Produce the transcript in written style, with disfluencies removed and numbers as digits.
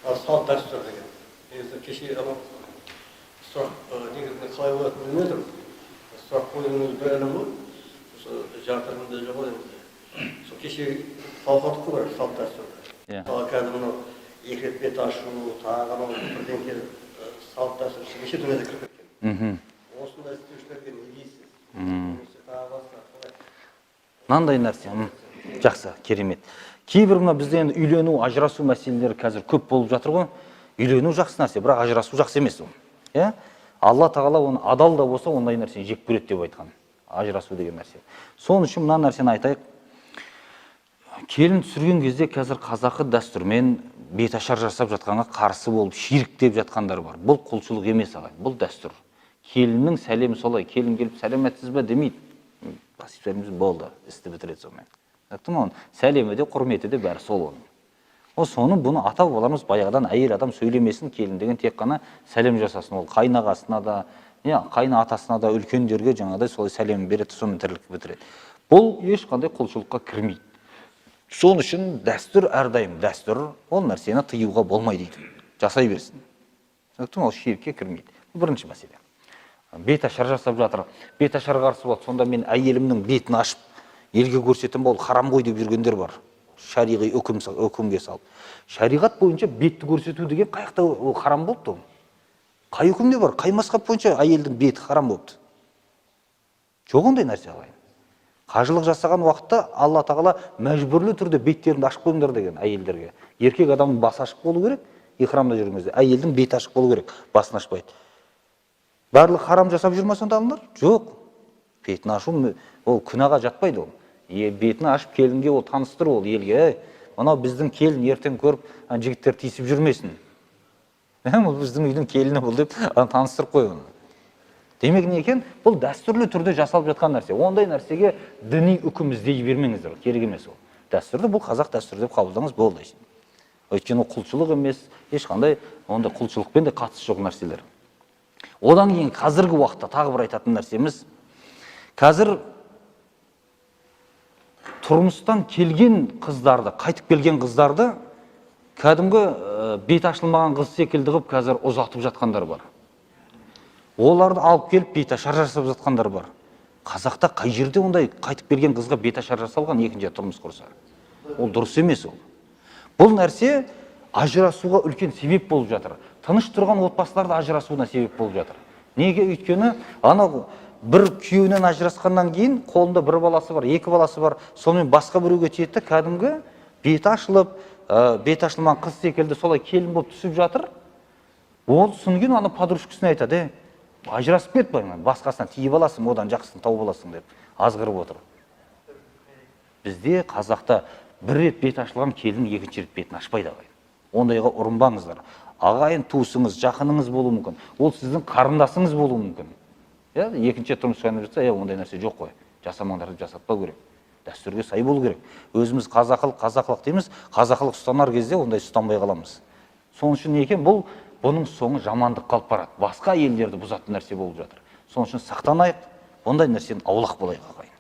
салт дәстүр деген. Негізі кеше анау сұрақ негізінде қалай болатынын білмей тұрмын. Сұрақ қойдыңыз бір әлім ғой. Жатырмында жоқ енді. Сол кеше талқыладық қой салт дәстүрді. Қазір мынау екі рет бет ашу, тағы анау бірдеңке салт дәстүр кеше дүниеде кіріп кеткен. Осындай істеушілерге не дейсіз? Тағы басқа. Мынандай нәрсе. Жақсы, керемет. Кейбір мына бізде енді үйлену, ажырасу мәселелері қазір көп болып жатыр ғой. Үйлену жақсы нәрсе, бірақ ажырасу жақсы емес ол. Алла тағала оны адал да болса, ондай нәрсені жек көреді деп айтқан. Ажырасу деген нәрсе. Соның үшін мына нәрсені айтайық. Келін түсірген кезде қазір қазақы дәстүрмен беташар жасап жатқанға қарсы болып ширіктеп жатқандар бар. Бұл құлшылық емес ағай, бұл дәстүр. Келіннің сәлемі солай, келін келіп сәлеметсіз бе демейді. Басып болды, істі бітіреді сонымен. Сәлемі де, құрметі де бәрі сол оның. Соны бұны ата бабаларымыз баяғыдан әйел адам сөйлемесін, келін деген тек қана сәлем жасасын. Ол қайнағасына да, қайны атасына да, үлкендерге жаңағыдай солай сәлем береді, соны тірлік бітіреді. Бұл ешқандай құлшылыққа кірмейді. Соның үшін дәстүр әрдайым дәстүр, ол нәрсені тыюға болмайды дейді. Жасай берсін. Ол ширкке кірмейді. Бұл бірінші мәселе. Беташар жасап жатыр. Беташар қарсы болады. Сонда мен әйелімнің бетін ашып, елге көрсетім ол харам ғой деп жүргендер бар. Шариғи үкімге салып. Шариғат бойынша бетті көрсету деген қаяқта ол харам болыпты. Қай үкімде бар? Қай мазхаб бойынша әйелдің беті харам болыпты? Жоқ ондай нәрсе алайын. Қажылық жасаған уақытта Алла тағала мәжбүрлі түрде беттеріңді ашып қойыңдар деген әйелдерге. Еркек адамның басы ашық болу керек, ихрамда жүрген кезде. Әйелдің беті ашық болу керек, басын ашпайды. Барлық харам жасап жүрме сонда алындар? Жоқ. Бетін ашу ол күнәға жатпайды ол. Бетін ашып келінге ол таныстыр ол елге. Мынау біздің келін ертең көріп, жігіттер тиісіп жүрмесін. Ол біздің үйдің келіні бұл деп таныстырып қой оны. Демек не екен? Бұл дәстүрлі түрде жасалып жатқан нәрсе. Ондай нәрсеге діни үкім іздей бермеңіздер, керек емес ол. Дәстүрді бұл қазақ дәстүрі деп қабылдаңыз болды. Өйткені құлшылық емес, ешқандай ондай құлшылықпен де қатысы жоқ нәрселер. Одан кейін қазіргі уақытта тағы бір айтатын нәрсеміз, қазір тұрмыстан келген қыздарды, қайтып келген қыздарды кәдімгі бет ашылмаған қыз секілді қылып қазір ұзатып жатқандар бар. Оларды алып келіп беташар жасап жатқандар бар. Қазақта қай жерде ондай қайтып келген қызға беташар жасалған екінші тұрмыс құрса? Ол дұрыс емес ол. Бұл нәрсе ажырасуға үлкен себеп болып жатыр. Тыныш тұрған отбасыларды ажырасуына себеп болып жатыр. Неге? Өйткені анау бір күйеуінен ажырасқаннан кейін қолында бір баласы бар, екі баласы бар, сонымен басқа біреуге тиеді, кәдімгі беті ашылып, бет ашылмаған қыз секілді солай келін болып түсіп жатыр. Ол содан ана подружкасына айтады: ажырасып кетпей, басқасына тиіп аласың, одан жақсысын тауып аласың деп азғырып отыр. Бізде қазақта бір рет бет ашылған келін екінші рет бетін ашпайды ағайын. Ондайға ұрынбаңыздар. Ағайын туысыңыз, жақыныңыз болуы мүмкін. Ол сіздің қарындасыңыз болуы мүмкін. Екінші тұрмыс жанып жатса, ондай нәрсе жоқ қой. Жасамаңдарды жасатпау керек. Дәстүрге сай болу керек. Өзіміз қазақылық дейміз, қазақылық ұстанар кезде ондай ұстанбай қаламыз. Соның үшін не екен? Бұның соңы жамандық қалып барады. Басқа елдерді бұзатын нәрсе болып жатыр. Соның үшін сақтанайық, ондай нәрсені аулақ болайық ағайын.